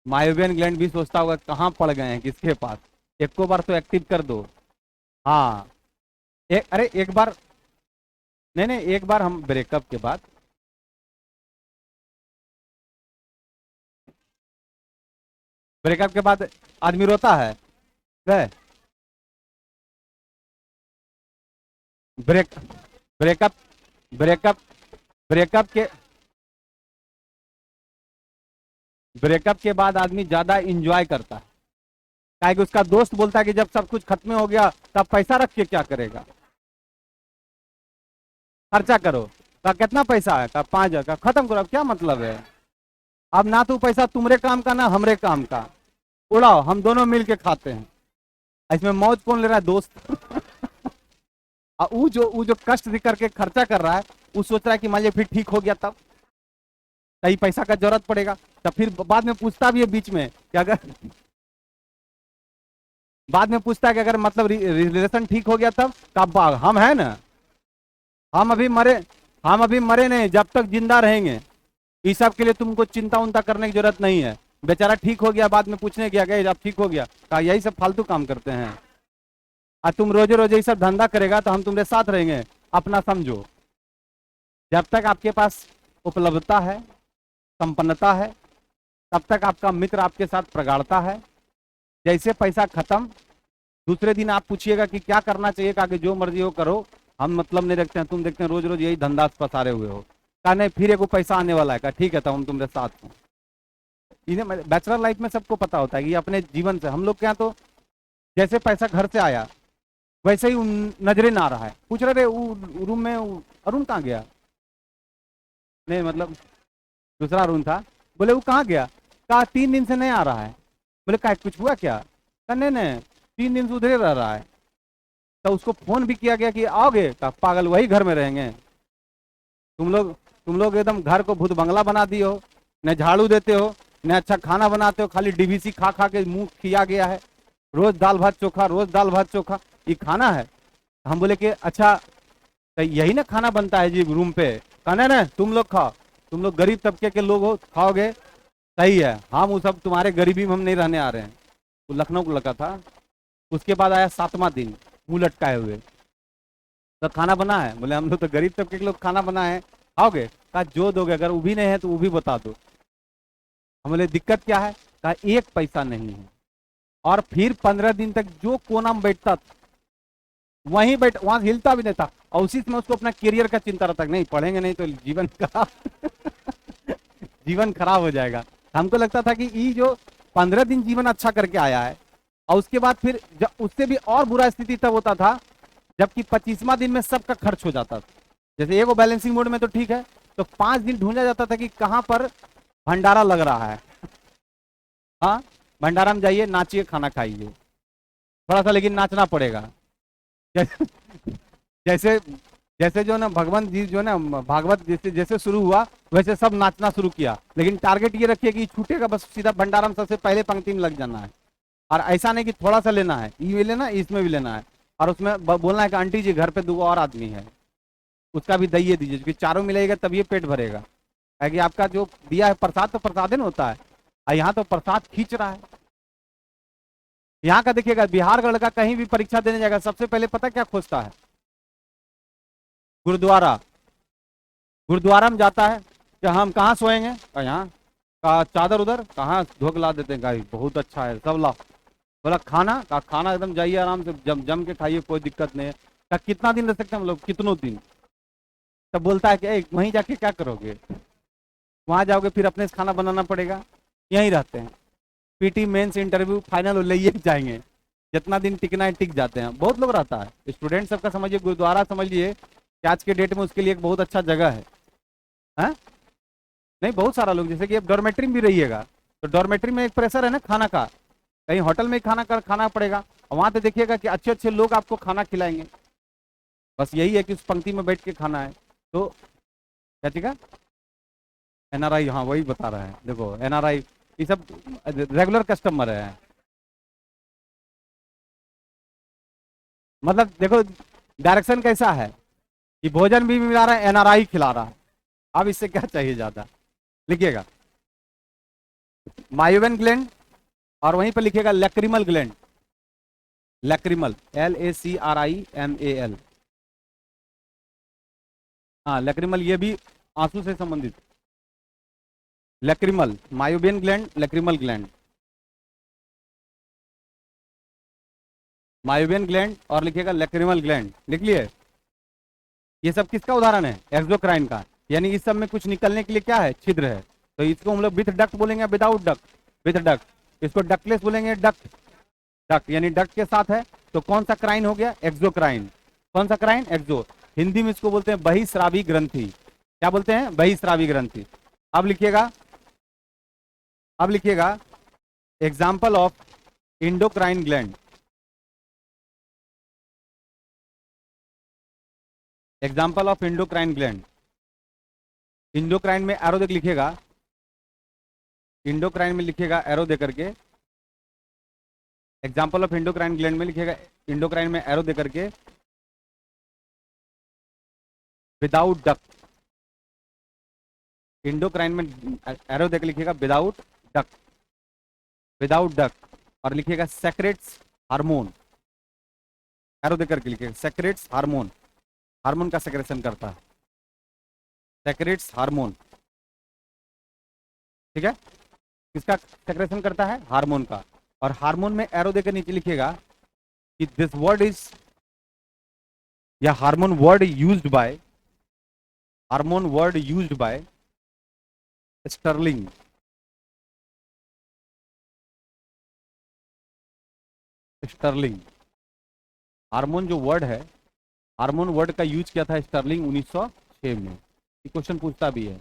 मायोबियन ग्लैंड भी सोचता होगा कहाँ पड़ गए हैं किसके पास, एक को बार तो एक्टिव कर दो। हाँ, अरे एक बार, नहीं नहीं, एक बार हम ब्रेकअप के बाद, ब्रेकअप के बाद आदमी रोता है। ब्रेक ब्रेकअप ब्रेकअप ब्रेकअप के ब्रेकअप के बाद आदमी ज्यादा इंजॉय करता है, काहे कि उसका दोस्त बोलता है कि जब सब कुछ खत्म हो गया तब पैसा रख के क्या करेगा, खर्चा करो। कहा कितना पैसा है, कहा 5,000 का, खत्म करो, अब क्या मतलब है। अब ना तो पैसा तुम्हारे काम का ना हमरे काम का, उड़ाओ, हम दोनों मिल के खाते हैं। इसमें मौज कौन ले रहा है, दोस्त। और वो जो कष्ट दे करके खर्चा कर रहा है, वो सोच रहा है कि मान लीजिए फिर ठीक हो गया तब कहीं पैसा का जरूरत पड़ेगा, तब फिर बाद में पूछता भी है बीच में कि अगर, बाद में पूछता है कि अगर मतलब रिलेशन ठीक हो गया तब हम है ना, हम अभी मरे हम अभी मरे नहीं, जब तक जिंदा रहेंगे इस सब के लिए तुमको चिंता उनता करने की जरूरत नहीं है। बेचारा ठीक हो गया, बाद में पूछने गया गए जब ठीक हो गया, कहा यही सब फालतू काम करते हैं, और तुम रोजे रोजे ये सब धंधा करेगा तो हम तुम्हारे साथ रहेंगे, अपना समझो। जब तक आपके पास उपलब्धता है, संपन्नता है, तब तक आपका मित्र आपके साथ प्रगाढ़ता है। जैसे पैसा खत्म, दूसरे दिन आप पूछिएगा कि क्या करना चाहिए, कहा कि जो मर्जी हो करो, हम मतलब नहीं रखते हैं, तुम देखते हैं रोज रोज यही धंधा पसारे हुए हो। कहा नहीं, फिर एगो पैसा आने वाला है, कहा ठीक है तो हम तुम्हारे साथ हैं। इन्हें बैचलर लाइफ में सबको पता होता है कि अपने जीवन से, हम लोग के यहाँ तो जैसे पैसा घर से आया वैसे ही नजरे ना आ रहा है, पूछ रहे थे रूम में अरुण कहाँ गया, नहीं मतलब दूसरा अरुण था, बोले वो कहाँ गया, कहा 3 दिन से नहीं आ रहा है। बोले कहा कुछ हुआ क्या, कहा नहीं नहीं 3 दिन से उधर रह रहा है। तो उसको फोन भी किया गया कि आओगे, कहा पागल वही घर में रहेंगे, तुम लोग एकदम घर को भूत बंगला बना दिए हो, न झाड़ू देते हो, न अच्छा खाना बनाते हो, खाली डीवीसी खा खा के मुंह किया गया है, रोज दाल भात चोखा, रोज दाल भात चोखा, ये खाना है। हम बोले कि अच्छा तो यही ना खाना बनता है जी रूम पे, कहना ना तुम लोग खाओ, तुम लोग गरीब तबके के लोग हो, खाओगे सही है, हम वो सब तुम्हारे गरीबी में हम नहीं रहने आ रहे हैं। वो लखनऊ को लगा था। उसके बाद आया 7वां दिन, मुंह लटकाए हुए, तो खाना बना है, बोले हम लोग तो गरीब तबके के लोग, खाना बना है खाओगे, कहा जो दोगे, अगर वो भी नहीं है तो वो भी बता दो। हम बोले दिक्कत क्या है, कहा 1 पैसा नहीं है। और फिर 15 दिन तक जो कोना में बैठता था वहीं बैठ, वहां हिलता भी नहीं था, और उसी समय उसको अपना करियर का चिंता रहता, नहीं पढ़ेंगे नहीं तो जीवन खराब, जीवन खराब हो जाएगा। हमको लगता था कि ये जो 15 दिन जीवन अच्छा करके आया है, और उसके बाद फिर जब उससे भी और बुरा स्थिति तब होता था जबकि 25वां दिन में सबका खर्च हो जाता था। जैसे एगो बैलेंसिंग मोड में तो ठीक है, तो 5 दिन ढूंढा जाता था कि कहां पर भंडारा लग रहा है। हाँ, भंडारा में जाइए, नाचिए, खाना खाइए, थोड़ा सा लेकिन नाचना पड़ेगा। जैसे जैसे जैसे जो ना भगवान जी जो ना भागवत जैसे जैसे शुरू हुआ वैसे सब नाचना शुरू किया, लेकिन टारगेट ये रखिए कि छूटेगा बस, सीधा भंडारा में सबसे पहले पंक्ति में लग जाना है। और ऐसा नहीं कि थोड़ा सा लेना है, ये भी लेना है, इसमें भी लेना है, और उसमें बोलना है कि आंटी जी घर पे 2 और आदमी है, उसका भी दही दीजिए, क्योंकि चारों मिलेगा तब ये पेट भरेगा। कि आपका जो दिया है प्रसाद तो प्रसादन होता है, और यहाँ तो प्रसाद खींच रहा है। यहाँ का देखिएगा, बिहार का लड़का कहीं भी परीक्षा देने जाएगा सबसे पहले पता क्या खोजता है, गुरुद्वारा। गुरुद्वारा में जाता है कि हम कहाँ सोएंगे, यहाँ का चादर उधर कहाँ धो के ला देते हैं, गाई बहुत अच्छा है सब ला। बोला खाना, का खाना एकदम जाइए आराम से जम के खाइए, कोई दिक्कत नहीं है। का कितना दिन रह सकते हैं हम लोग, कितनों दिन। तब बोलता है कि वहीं जाके क्या करोगे, वहां जाओगे फिर अपने से खाना बनाना पड़ेगा, यहीं रहते हैं। पीटी मेंस इंटरव्यू फाइनल ले जाएंगे, जितना दिन टिकना है टिक जाते हैं, बहुत लोग रहता है। स्टूडेंट सबका समझिए, गुरुद्वारा समझिए कि आज के डेट में उसके लिए एक बहुत अच्छा जगह है। हाँ? नहीं, बहुत सारा लोग, जैसे कि अब डॉर्मेट्री में भी रहिएगा तो डॉर्मेट्री में एक प्रेशर है ना खाना का, कहीं होटल में खाना पड़ेगा, और वहां पे देखिएगा कि अच्छे अच्छे लोग आपको खाना खिलाएंगे, बस यही है कि उस पंक्ति में बैठ के खाना है। तो क्या चीज, एनआरआई, हाँ वही बता रहे हैं, देखो एनआरआई ये सब रेगुलर कस्टमर है। मतलब देखो डायरेक्शन कैसा है कि भोजन भी मिला रहा है, एनआरआई खिला रहा है, अब इससे क्या चाहिए ज्यादा, लिखिएगा मायोवेन ग्लैंड और वहीं पर लिखिएगा लैक्रिमल ग्लैंड, लैक्रिमल LACRIMAL। हाँ लैक्रिमल, ये भी आंसू से संबंधित, lacrimal, मायोवेन gland, lacrimal gland, मायोवेन gland और लिखिएगा लैक्रिमल ग्लैंड, लिख लिए। ये सब किसका उदाहरण है, एक्सोक्राइन का, यानी इस सब में कुछ निकलने के लिए क्या है, छिद्र है, तो इसको हम लोग विथ डक्ट बोलेंगे, विदाउट डक्ट, विथ डक्ट। इसको डक्टलेस बोलेंगे, डक्ट, डक्ट यानी डक्ट के साथ है, तो कौन सा क्राइन हो गया, एक्सोक्राइन। कौन सा क्राइन, एक्सो। हिंदी में इसको बोलते हैं बहिस्रावी ग्रंथि, क्या बोलते हैं, बहिस्रावी ग्रंथि। अब लिखिएगा, अब लिखिएगा example of endocrine gland, example of endocrine gland. Endocrine में एरो देख लिखिएगा, इंडोक्राइन में लिखिएगा एरो दे करके, एग्जाम्पल ऑफ इंडोक्राइन ग्लैंड में लिखिएगा इंडोक्राइन में एरो दे करके विदाउट डक्ट, इंडोक्राइन में एरो देकर लिखिएगा विदाउट डक्ट, विदाउट डक्ट, और लिखिएगा सेक्रेट्स हार्मोन, एरो देकर के लिखिएगा सेक्रेट्स हार्मोन, हार्मोन का सेक्रेशन करता है, सेक्रेट्स हार्मोन, ठीक है, किसका सेक्रेशन करता है, हार्मोन का। और हार्मोन में एरो देकर नीचे लिखिएगा कि दिस वर्ड इज, या hormone word used by, hormone word used by Starling, Starling, hormone जो वर्ड है, हार्मोन वर्ड का यूज किया था स्टर्लिंग 1906 में, क्वेश्चन पूछता भी है,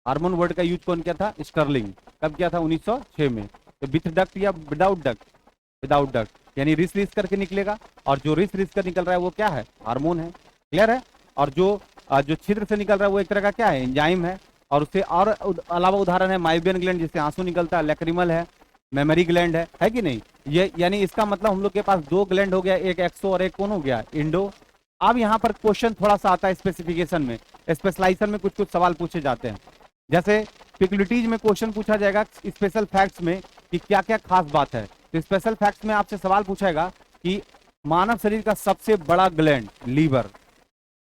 हार्मोन वर्ड का यूज कौन किया था, स्टर्लिंग, कब किया था, 1906 में। तो विथ डक्ट या विदाउट डक्ट, विदाउट डक्ट यानी रिस रिस करके निकलेगा, और जो रिस रिस कर निकल रहा है वो क्या है, हार्मोन है, क्लियर है। और जो जो छिद्र से निकल रहा है वो एक तरह का क्या है, एंजाइम है। और उससे और अलावा उदाहरण है मायोवेन ग्लैंड जिससे आंसू निकलता है, लैक्रिमल है, मेमोरी ग्लैंड है कि नहीं, ये यानी इसका मतलब हम लोग के पास दो ग्लैंड हो गया, एक एक्सो और एक कौन हो गया, इंडो। अब यहाँ पर क्वेश्चन थोड़ा सा आता है स्पेसिफिकेशन में, स्पेशलाइजेशन में कुछ कुछ सवाल पूछे जाते हैं, जैसे पिक्युलिटीज में क्वेश्चन पूछा जाएगा स्पेशल फैक्ट्स में कि क्या क्या खास बात है। तो स्पेशल फैक्ट्स में आपसे सवाल पूछेगा कि मानव शरीर का सबसे बड़ा ग्लैंड लीवर,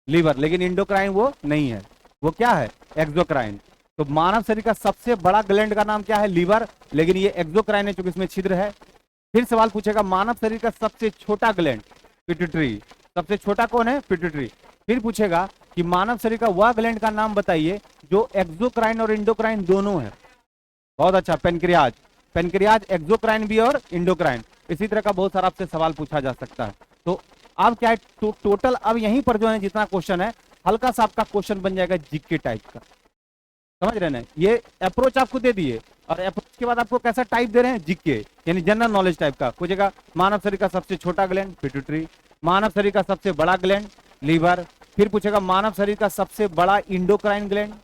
लीवर, लेकिन इंडोक्राइन वो नहीं है, वो क्या है, एक्सोक्राइन। तो मानव शरीर का सबसे बड़ा ग्लैंड का नाम क्या है, लीवर, लेकिन ये एक्सोक्राइन है क्योंकि इसमें छिद्र है। फिर सवाल पूछेगा मानव शरीर का सबसे छोटा ग्लैंड, पिट्यूटरी, सबसे छोटा कौन है, पिट्यूटरी। फिर पूछेगा कि मानव शरीर का वह ग्लैंड का नाम बताइए जो एक्सोक्राइन और इंडोक्राइन दोनों है, बहुत अच्छा, पेनक्रियाज, पेनक्रियाज एक्सोक्राइन भी और इंडोक्राइन। इसी तरह का बहुत सारा आपसे सवाल पूछा जा सकता है। तो अब क्या है, टोटल अब यहीं पर जो है जितना क्वेश्चन है हल्का सा आपका क्वेश्चन बन जाएगा जीके टाइप का, समझ रहे ना, ये अप्रोच आपको दे दिए, और अप्रोच के बाद आपको कैसा टाइप दे रहे हैं, जीके यानी जनरल नॉलेज टाइप का। पूछेगा मानव शरीर का सबसे छोटा ग्लैंड, पिट्यूटरी, मानव शरीर का सबसे बड़ा ग्लैंड, लीवर, फिर पूछेगा मानव शरीर का सबसे बड़ा इंडोक्राइन ग्लैंड,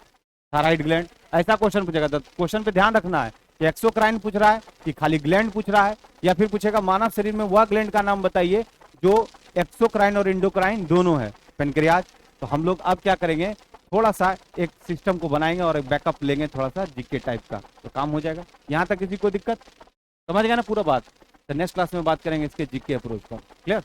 थायराइड ग्लैंड, ऐसा क्वेश्चन पूछेगा। तो क्वेश्चन पे ध्यान रखना है कि एक्सोक्राइन पूछ रहा है कि खाली ग्लैंड पूछ रहा है, या फिर पूछेगा मानव शरीर में वह ग्लैंड का नाम बताइए जो एक्सोक्राइन और इंडोक्राइन दोनों है, पेनक्रियाज। तो हम लोग अब क्या करेंगे, थोड़ा सा एक सिस्टम को बनाएंगे और एक बैकअप लेंगे थोड़ा सा जीके टाइप का, तो काम हो जाएगा। यहाँ तक किसी को दिक्कत, समझ गया ना पूरा बात। तो नेक्स्ट क्लास में बात करेंगे इसके जीके अप्रोच पर, क्लियर।